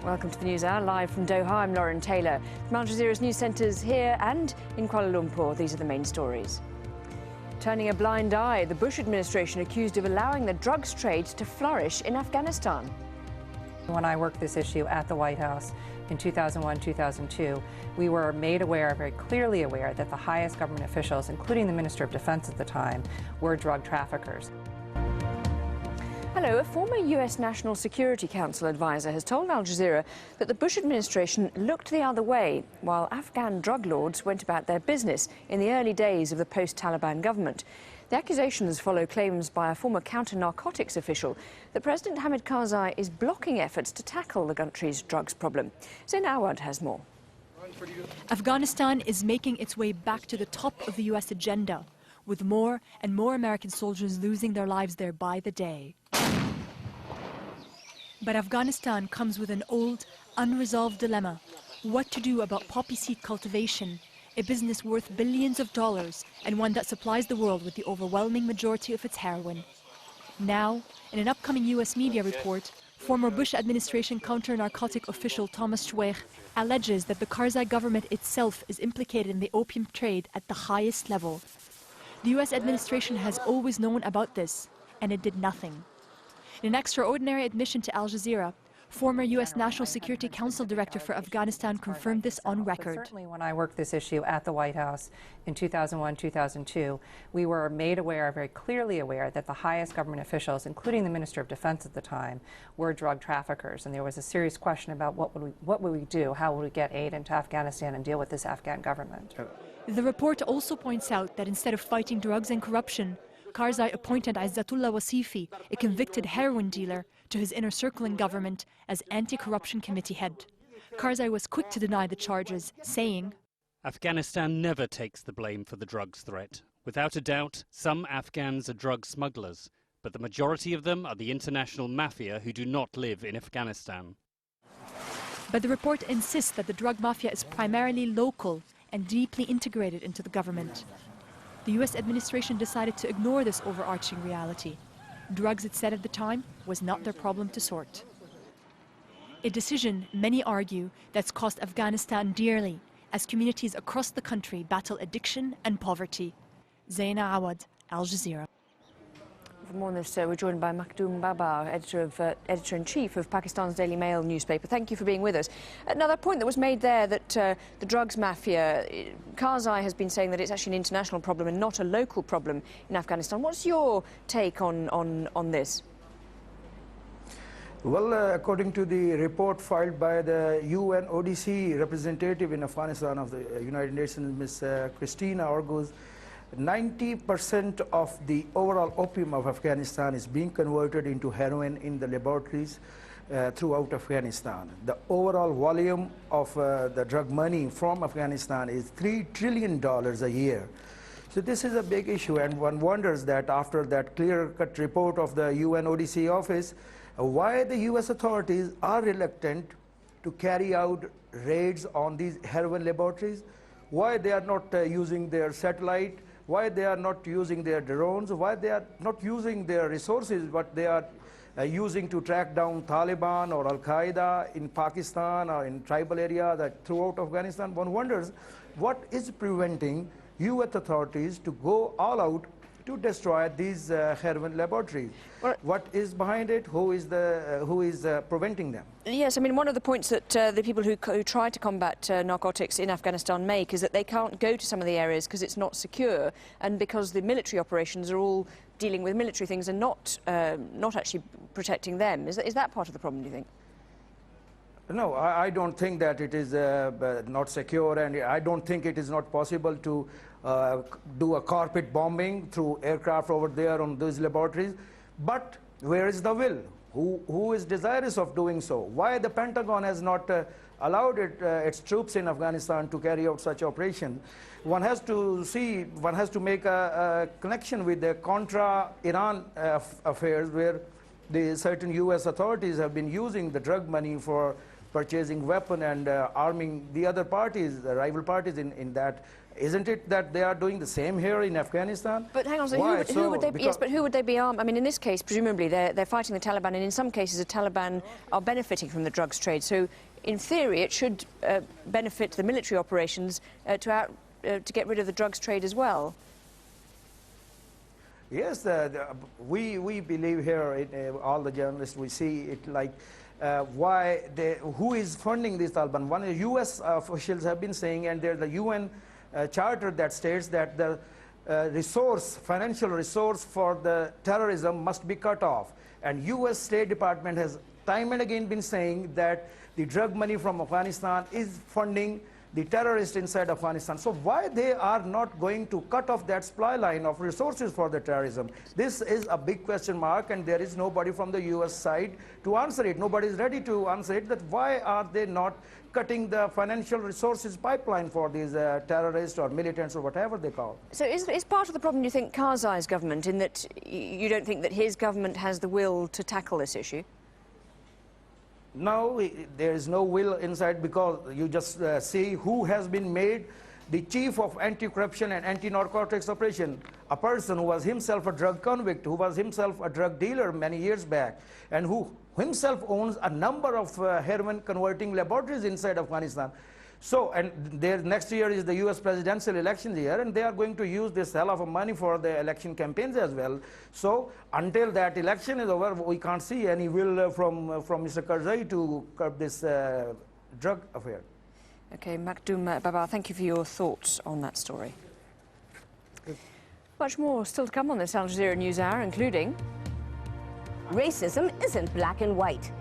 Welcome to the News Hour, live from Doha. I'm Lauren Taylor. From Al Jazeera's news centres here and in Kuala Lumpur, these are the main stories. Turning a blind eye, the Bush administration accused of allowing the drugs trade to flourish in Afghanistan. When I worked this issue at the White House in 2001-2002, we were made aware, very clearly aware, that the highest government officials, including the Minister of Defense at the time, were drug traffickers. Hello, a former US National Security Council advisor has told Al Jazeera that the Bush administration looked the other way while Afghan drug lords went about their business in the early days of the post-Taliban government. The accusations follow claims by a former counter-narcotics official that President Hamid Karzai is blocking efforts to tackle the country's drugs problem. Zain Awad has more. Afghanistan is making its way back to the top of the US agenda, with more and more American soldiers losing their lives there by the day. But Afghanistan comes with an old, unresolved dilemma: what to do about poppy seed cultivation, a business worth billions of dollars and one that supplies the world with the overwhelming majority of its heroin. Now, in an upcoming US media report, former Bush administration counter-narcotic official Thomas Schweich alleges that the Karzai government itself is implicated in the opium trade at the highest level. The US administration has always known about this, and it did nothing. In an extraordinary admission to Al Jazeera, former US National Security Council Director for Afghanistan confirmed this on record. Certainly when I worked this issue at the White House in 2001-2002, we were made aware, very clearly aware, that the highest government officials, including the Minister of Defense at the time, were drug traffickers. And there was a serious question about what would we do, how would we get aid into Afghanistan and deal with this Afghan government. The report also points out that instead of fighting drugs and corruption, Karzai appointed Izzatullah Wasifi, a convicted heroin dealer, to his inner circle in government as anti-corruption committee head. Karzai was quick to deny the charges, saying, "Afghanistan never takes the blame for the drugs threat. Without a doubt, some Afghans are drug smugglers, but the majority of them are the international mafia who do not live in Afghanistan." But the report insists that the drug mafia is primarily local and deeply integrated into the government. The US administration decided to ignore this overarching reality. Drugs, it said at the time, was not their problem to sort. A decision, many argue, that's cost Afghanistan dearly, as communities across the country battle addiction and poverty. Zain Awad, Al Jazeera. For more on this, we're joined by Makhdoom Baba, editor-in-chief of Pakistan's Dailymail newspaper. Thank you for being with us. Another point that was made there, that the drugs mafia, Karzai has been saying that it's actually an international problem and not a local problem in Afghanistan. What's your take on this? Well, according to the report filed by the UN ODC representative in Afghanistan of the United Nations, Ms. Christina Orguz, 90% of the overall opium of Afghanistan is being converted into heroin in the laboratories throughout Afghanistan. The overall volume of the drug money from Afghanistan is $3 trillion a year. So this is a big issue, and one wonders that after that clear-cut report of the UN ODC office, why the US authorities are reluctant to carry out raids on these heroin laboratories, why they are not using their satellite, why they are not using their drones, why they are not using their resources, what they are using to track down Taliban or Al-Qaeda in Pakistan or in tribal areas throughout Afghanistan. One wonders what is preventing US authorities to go all out to destroy these heroin laboratories. What is behind it? Who is preventing them? Yes, I mean, one of the points that the people who try to combat narcotics in Afghanistan make is that they can't go to some of the areas because it's not secure, and because the military operations are all dealing with military things and not actually protecting them. Is that part of the problem, do you think? No, I don't think that it is not secure, and I don't think it is not possible to do a carpet bombing through aircraft over there on those laboratories. But where is the will? Who is desirous of doing so? Why the Pentagon has not allowed its troops in Afghanistan to carry out such operations? One has to make a connection with the Contra-Iran affairs, where the certain US authorities have been using the drug money for purchasing weapons and arming the other parties, the rival parties in that Isn't it that they are doing the same here in Afghanistan? But hang on, so Why? who would they be? Yes, Because- but who would they be armed? I mean, in this case, presumably they're fighting the Taliban, and in some cases the Taliban are benefiting from the drugs trade. So, in theory, it should benefit the military operations to get rid of the drugs trade as well. Yes, we believe here, all the journalists, we see it like who is funding this Taliban? One of the U.S. officials have been saying, and there's the UN charter that states that the financial resource for the terrorism must be cut off. And U.S. State Department has time and again been saying that the drug money from Afghanistan is funding the terrorists inside Afghanistan. So why they are not going to cut off that supply line of resources for the terrorism? This is a big question mark, and there is nobody from the U.S. side to answer it. Nobody is ready to answer it, that why are they not cutting the financial resources pipeline for these terrorists or militants or whatever they call. So is part of the problem, you think, Karzai's government, in that you don't think that his government has the will to tackle this issue? No, there is no will inside, because you just see who has been made the chief of anti-corruption and anti-narcotics operation, a person who was himself a drug convict, who was himself a drug dealer many years back, and who himself owns a number of heroin converting laboratories inside Afghanistan. So, and next year is the US presidential election year, and they are going to use this hell of money for the election campaigns as well. So, until that election is over, we can't see any will from Mr. Karzai to curb this drug affair. Okay, Maktoum Babar, thank you for your thoughts on that story. Much more still to come on this Al Jazeera News Hour, including... Racism isn't black and white.